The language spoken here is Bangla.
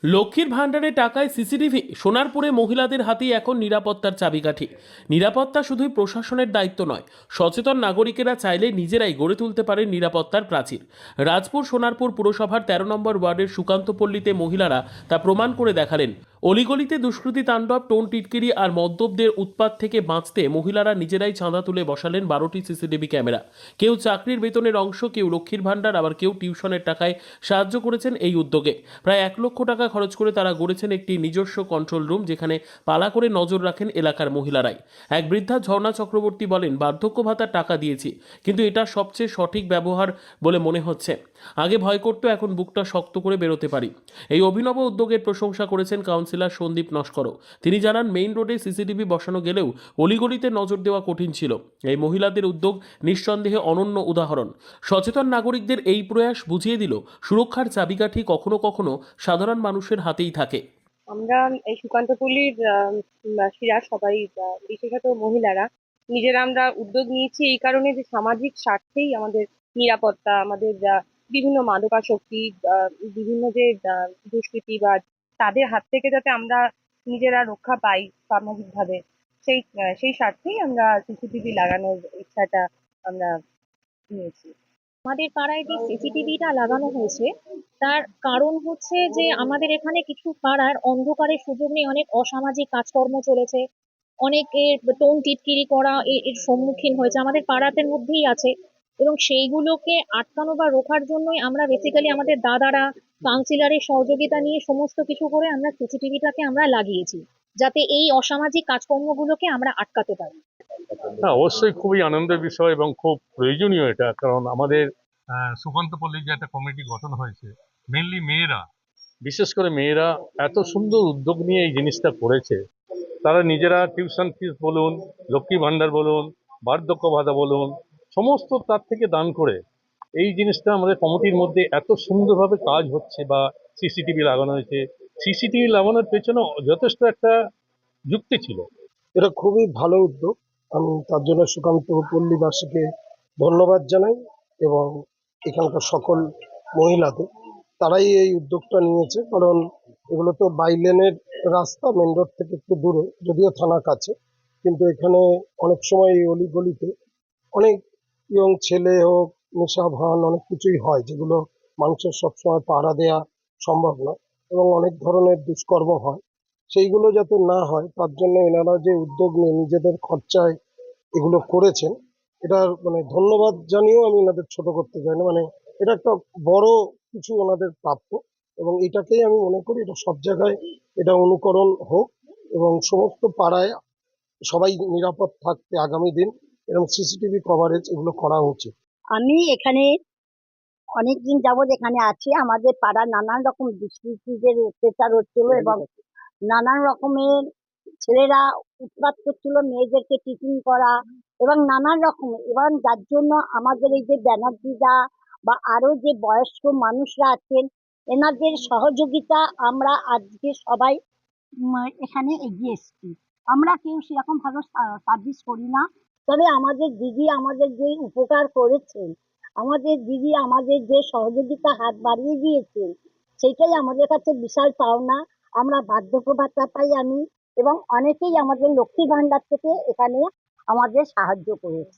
লক্ষ্মীর ভাণ্ডারে টাকায় সিসিটিভি, সোনারপুরে মহিলাদের হাতেই এখন নিরাপত্তার চাবিকাঠি। নিরাপত্তা শুধুই প্রশাসনের দায়িত্ব নয়, সচেতন নাগরিকেরা চাইলে নিজেরাই গড়ে তুলতে পারেন নিরাপত্তার প্রাচীর। রাজপুর সোনারপুর পুরসভার 13 নম্বর ওয়ার্ডের সুকান্তপল্লীতে মহিলারা তা প্রমাণ করে দেখালেন। অলিগলিতে দুষ্কৃতী তাণ্ডব, টোন টিটকিরি আর মদ্যপদের উৎপাত থেকে বাঁচতে মহিলারা নিজেরাই চাঁদা তুলে বসালেন 12টি সিসিটিভি ক্যামেরা। কেউ চাকরির বেতনের অংশ, কেউ লক্ষ্মীর ভাণ্ডার, আবার কেউ টিউশনের টাকায় সাহায্য করেছেন এই উদ্যোগে। প্রায় 1 লক্ষ টাকা খরচ করে তারা গড়েছেন একটি নিজস্ব কন্ট্রোল রুম, যেখানে পালা করে নজর রাখেন এলাকার মহিলারাই। এক বৃদ্ধা ঝর্ণা চক্রবর্তী বলেন, বার্ধক্য ভাতার টাকা দিয়েছি, কিন্তু এটা সবচেয়ে সঠিক ব্যবহার বলে মনে হচ্ছে। আগে ভয় করতো, এখন বুকটা শক্ত করে বেরোতে পারি। এই অভিনব উদ্যোগের প্রশংসা করেছেন কাউন্সিলর সন্দীপ নস্করও। তিনি জানান, মেইন রোডে সিসিটিভি বসানো গেলেও অলিগলিতে নজর দেওয়া কঠিন ছিল। এই মহিলাদের উদ্যোগ নিঃসন্দেহে অনন্য উদাহরণ। সচেতন নাগরিকদের এই প্রয়াস বুঝিয়ে দিল, সুরক্ষার চাবিকাঠি কখনো কখনো সাধারণ মানুষের হাতেই থাকে। আমরা এই সুকান্তপল্লীর বাসীরা সবাই, বিশেষত মহিলারা নিজেরা আমরা উদ্যোগ নিয়েছি এই কারণে যে সামাজিক স্বার্থেই আমাদের নিরাপত্তা, আমাদের বিভিন্ন মাদকাসক্তি, বিভিন্ন যে দুষ্কৃতিবাজ, তাদের হাত থেকে যাতে আমরা নিজেরা রক্ষা পাই সামাজিকভাবে, সেই স্বার্থেই আমরা সিসিটিভি লাগানোর ইচ্ছাটা আমরা নিয়েছি। আমাদের পাড়ায় যে সিসিটিভিটা লাগানো হয়েছে তার কারণ হচ্ছে যে আমাদের এখানে কিছু পাড়ার অন্ধকারের সুযোগ নেই, অনেক অসামাজিক কাজকর্ম চলেছে, অনেকের টোন টিটকিরি করা এর সম্মুখীন হয়েছে, আমাদের পাড়াদের মধ্যেই আছে। এবং সেইগুলোকে আটকানো বা রোখার জন্যই আমরা বেসিক্যালি আমাদের দাদারা কাউন্সিলরের সহযোগিতা নিয়ে সমস্ত কিছু করে আমরা সিসিটিভিটাকে আমরা লাগিয়েছি, যাতে এই অসামাজিক কাজকর্মগুলোকে আমরা আটকাতে পারি। না, অবশ্যই খুবই আনন্দের বিষয় এবং খুব প্রয়োজনীয় এটা, কারণ আমাদের সুকান্তপল্লীর যে একটা কমিটি গঠন হয়েছে, মেনলি মেয়েরা, বিশেষ করে মেয়েরা এত সুন্দর উদ্যোগ নিয়ে এই জিনিসটা করেছে। তারা নিজেরা টিউশন ফিস বলুন, লক্ষ্মী ভাণ্ডার বলুন, বার্ধক্য ভাতা বলুন, সমস্ত তার থেকে দান করে এই জিনিসটা আমাদের কমিটির মধ্যে এত সুন্দরভাবে কাজ হচ্ছে। বা সিসিটিভি লাগানো হয়েছে, সিসিটিভি লাগানোর পেছনে যথেষ্ট একটা যুক্তি ছিল। এটা খুবই ভালো উদ্যোগ। আমি তার জন্য সুকান্ত পল্লীবাসীকে ধন্যবাদ জানাই এবং এখানকার সকল মহিলাদের, তারাই এই উদ্যোগটা নিয়েছে। কারণ এগুলো তো বাইলেনের রাস্তা, মেন রোড থেকে একটু দূরে, যদিও থানা কাছে, কিন্তু এখানে অনেক সময় এই অলিগলিতে অনেক ইয়ং ছেলে হোক, নেশা ভান অনেক কিছুই হয়, যেগুলো মানুষের সবসময় পাহারা দেওয়া সম্ভব নয় এবং অনেক ধরনের দুষ্কর্ম হয়। সেইগুলো যাতে না হয় তার জন্য এনারা যে উদ্যোগ নিয়ে নিজেদের খরচায় এগুলো করেছেন, এটার ধন্যবাদ জানিয়েও আমি এনাদের ছোট করতে চাই না। এটা একটা বড় কিছু ওনাদের প্রাপ্য এবং এটাকেই আমি মনে করি এটা সব জায়গায় এটা অনুকরণ হোক এবং সমস্ত পাড়ায় সবাই নিরাপদ থাকতে আগামী দিন এরকম সিসিটিভি কভারেজ এগুলো করা উচিত। আমি এখানে অনেকদিন যাবৎ এখানে আছি। আমাদের পাড়ার নানান রকম দুষ্কৃতীদের অত্যাচার হচ্ছিল এবং নানান রকমের ছেলেরা উৎপাত করছিল, মেয়েদেরকে টিচিং করা এবং নানান রকম, এবং যার জন্য আমাদের এই যে ব্যানার্জিরা বা আরো যে বয়স্ক মানুষরা আছেন, এনাদের সহযোগিতা আমরা আজকে সবাই এখানে এগিয়ে এসেছি। আমরা কেউ সেরকম ভালো সার্ভিস করি না, তবে আমাদের দিদি আমাদের যে উপকার করেছেন, আমাদের দিদি আমাদের যে সহযোগিতা হাত বাড়িয়ে দিয়েছেন, সেটাই আমাদের কাছে বিশাল পাওনা। আমরা বার্ধক্য ভাতা পাই আমি, এবং অনেকেই আমাদের লক্ষ্মী ভাণ্ডার থেকে এখানে আমাদের সাহায্য করেছে।